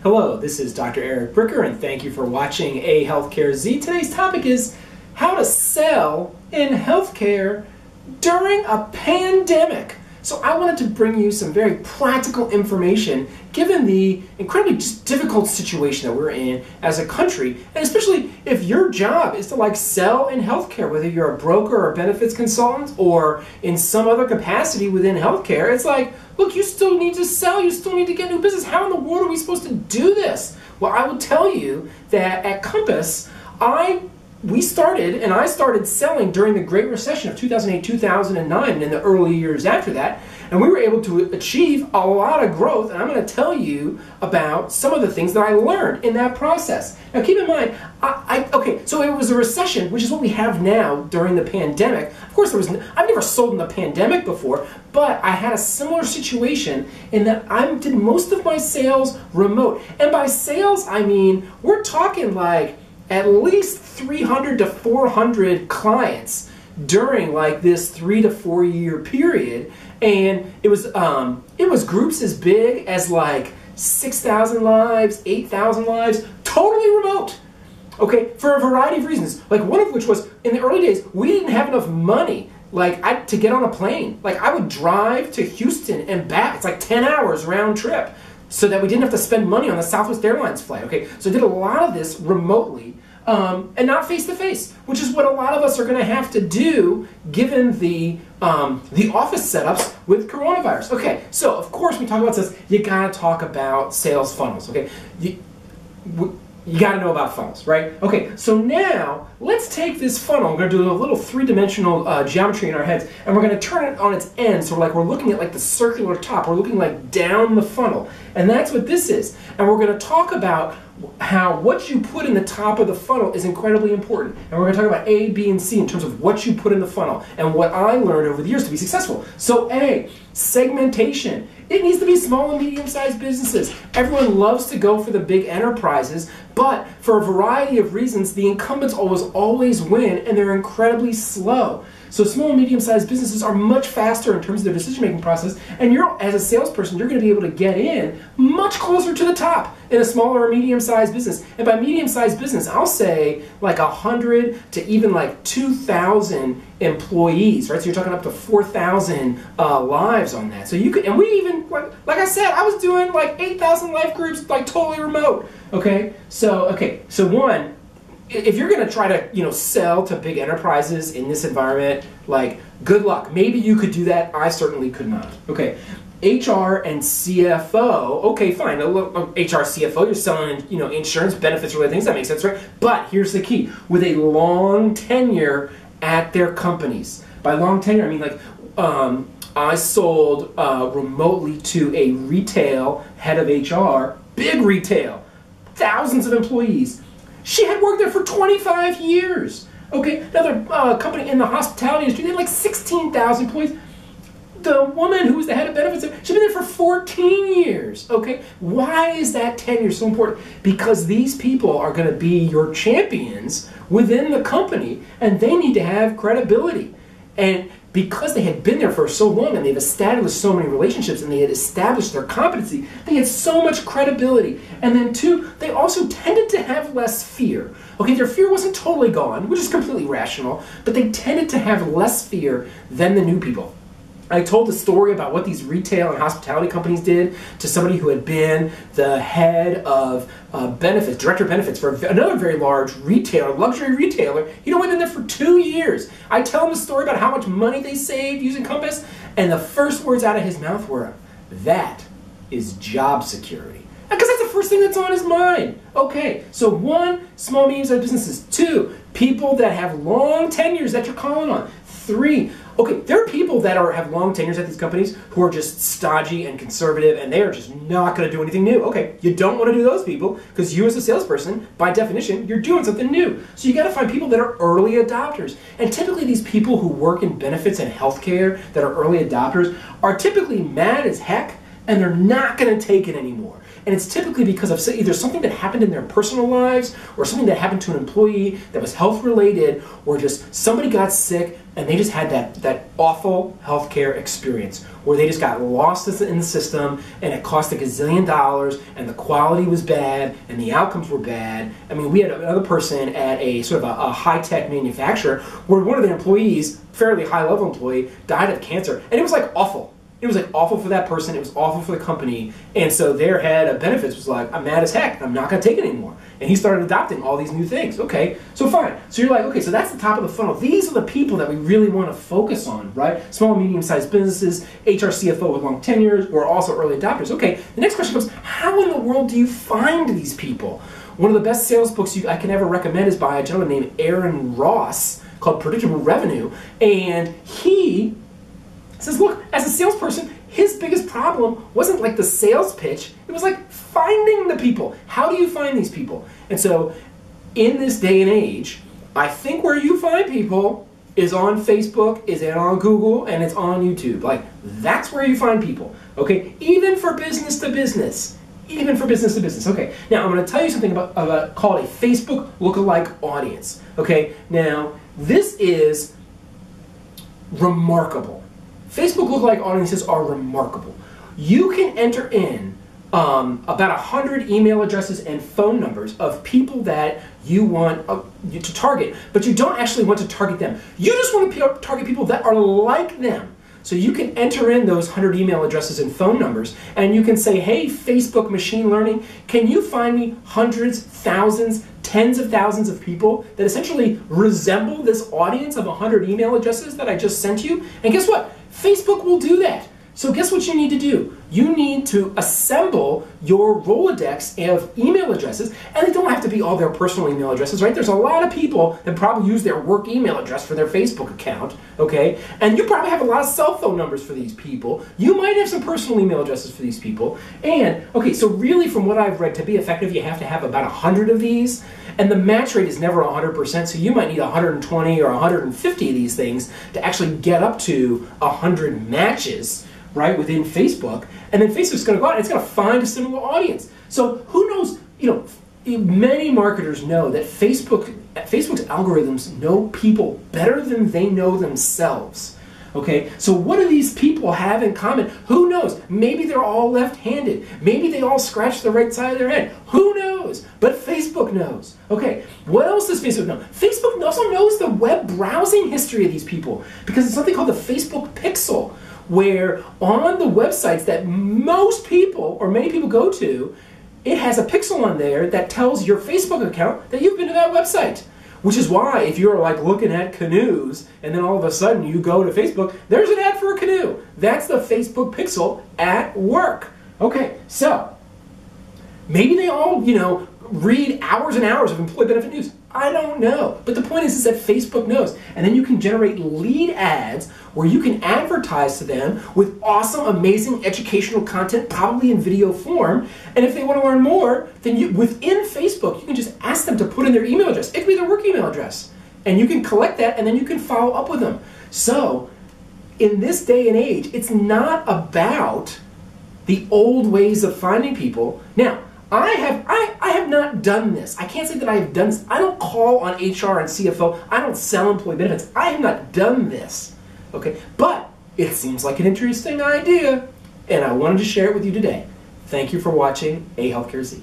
Hello, this is Dr. Eric Bricker, and thank you for watching AHealthcareZ. Today's topic is how to sell in healthcare during a pandemic. So I wanted to bring you some very practical information given the incredibly difficult situation that we're in as a country, and especially if your job is to sell in healthcare, whether you're a broker or benefits consultant or in some other capacity within healthcare. It's like, look, you still need to sell, you still need to get new business. How in the world are we supposed to do this? Well, I will tell you that at Compass, I started selling during the Great Recession of 2008, 2009, and in the early years after that, and we were able to achieve a lot of growth, and I'm going to tell you about some of the things that I learned in that process. Now keep in mind, so it was a recession, which is what we have now during the pandemic. Of course, I've never sold in the pandemic before, but I had a similar situation in that I did most of my sales remote. And by sales, I mean, we're talking at least 300 to 400 clients during this 3 to 4 year period, and it was groups as big as 6,000 lives, 8,000 lives, totally remote. Okay, for a variety of reasons. One of which was in the early days we didn't have enough money to get on a plane. I would drive to Houston and back. It's 10 hours round trip, so that we didn't have to spend money on the Southwest Airlines flight. Okay, so I did a lot of this remotely. And not face-to-face, which is what a lot of us are going to have to do given the office setups with coronavirus. Okay, so of course we talk about this, you got to talk about sales funnels, okay? You got to know about funnels, right? Okay, so now let's take this funnel. We're going to do a little three-dimensional geometry in our heads, and we're going to turn it on its end, so we're looking at the circular top. We're looking down the funnel, and that's what this is. And we're going to talk about how what you put in the top of the funnel is incredibly important. And we're going to talk about A, B, and C in terms of what you put in the funnel and what I learned over the years to be successful. So A, segmentation. It needs to be small and medium-sized businesses. Everyone loves to go for the big enterprises, but for a variety of reasons, the incumbents always win, and they're incredibly slow. So small and medium-sized businesses are much faster in terms of their decision-making process, and as a salesperson, you're going to be able to get in much closer to the top in a smaller or medium-sized business. And by medium-sized business, I'll say 100 to even 2,000 employees, right? So you're talking up to 4,000 lives on that. So you could, and we even, like I said, I was doing 8,000 life groups totally remote. Okay, so one, if you're going to try to sell to big enterprises in this environment, good luck. Maybe you could do that. I certainly could not. Okay, HR and CFO. Okay, fine. HR, CFO. You're selling insurance, benefits, related things. That makes sense, right? But here's the key: with a long tenure at their companies. By long tenure, I mean I sold remotely to a retail head of HR, big retail, thousands of employees. She had worked there for 25 years. Okay, another company in the hospitality industry, they had 16,000 employees. The woman who was the head of benefits, she'd been there for 14 years. Okay, why is that tenure so important? Because these people are going to be your champions within the company, and they need to have credibility. And because they had been there for so long and they've established so many relationships and they had established their competency, they had so much credibility. And then two, they also tended to have less fear. Okay, their fear wasn't totally gone, which is completely rational, but they tended to have less fear than the new people. I told the story about what these retail and hospitality companies did to somebody who had been the head of benefits, director of benefits for another very large retailer, luxury retailer. He'd only been there for 2 years. I tell him the story about how much money they saved using Compass, and the first words out of his mouth were, "That is job security." Because that's the first thing that's on his mind. Okay, so one, small, medium-sized businesses. Two, people that have long tenures that you're calling on. Three, okay, there are people that have long tenures at these companies who are just stodgy and conservative, and they are just not going to do anything new. Okay, you don't want to do those people because you as a salesperson, by definition, you're doing something new. So you got to find people that are early adopters. And typically these people who work in benefits and healthcare that are early adopters are typically mad as heck, and they're not going to take it anymore. And it's typically because of either something that happened in their personal lives or something that happened to an employee that was health related, or just somebody got sick and they just had that awful healthcare experience where they just got lost in the system and it cost a gazillion dollars and the quality was bad and the outcomes were bad. I mean, we had another person at a sort of a high-tech manufacturer where one of the employees, fairly high-level employee, died of cancer, and it was like awful. It was like awful for that person, it was awful for the company, and so their head of benefits was like, I'm mad as heck, I'm not going to take it anymore. And he started adopting all these new things. Okay, so fine. So you're like, okay, so that's the top of the funnel. These are the people that we really want to focus on, right? Small and medium-sized businesses, HR CFO with long tenures, or also early adopters. Okay, the next question comes, how in the world do you find these people? One of the best sales books I can ever recommend is by a gentleman named Aaron Ross called Predictable Revenue, and he says, look, as a salesperson, his biggest problem wasn't like the sales pitch, it was like finding the people. How do you find these people? And so in this day and age, I think where you find people is on Facebook, is on Google, and it's on YouTube. Like, that's where you find people, okay? Even for business to business. Even for business to business. Okay, now I'm going to tell you something about called a Facebook lookalike audience. Okay, now this is remarkable. Facebook lookalike audiences are remarkable. You can enter in about 100 email addresses and phone numbers of people that you want to target, but you don't actually want to target them. You just want to target people that are like them. So you can enter in those 100 email addresses and phone numbers, and you can say, hey, Facebook machine learning, can you find me hundreds, thousands, tens of thousands of people that essentially resemble this audience of 100 email addresses that I just sent you? And guess what? Facebook will do that. So guess what you need to do? You need to assemble your Rolodex of email addresses, and they don't have to be all their personal email addresses, right? There's a lot of people that probably use their work email address for their Facebook account, okay? And you probably have a lot of cell phone numbers for these people. You might have some personal email addresses for these people. And, okay, so really from what I've read, to be effective, you have to have about 100 of these, and the match rate is never 100%, so you might need 120 or 150 of these things to actually get up to 100 matches, right, within Facebook, and then Facebook's going to go out and it's going to find a similar audience. So who knows, you know, many marketers know that Facebook's algorithms know people better than they know themselves. Okay, so what do these people have in common? Who knows? Maybe they're all left-handed. Maybe they all scratch the right side of their head. Who knows? But Facebook knows. Okay, what else does Facebook know? Facebook also knows the web browsing history of these people because it's something called the Facebook pixel, where on the websites that most people or many people go to, it has a pixel on there that tells your Facebook account that you've been to that website. Which is why if you're like looking at canoes and then all of a sudden you go to Facebook, there's an ad for a canoe. That's the Facebook pixel at work. Okay, so maybe they all, you know, read hours and hours of employee benefit news. I don't know. But the point is that Facebook knows. And then you can generate lead ads where you can advertise to them with awesome, amazing educational content, probably in video form. And if they want to learn more, then within Facebook, you can just ask them to put in their email address. It could be their work email address. And you can collect that, and then you can follow up with them. So in this day and age, it's not about the old ways of finding people. Now, I have not done this. I can't say that I have done this. I don't call on HR and CFO. I don't sell employee benefits. I have not done this. Okay, but it seems like an interesting idea, and I wanted to share it with you today. Thank you for watching AHealthcareZ.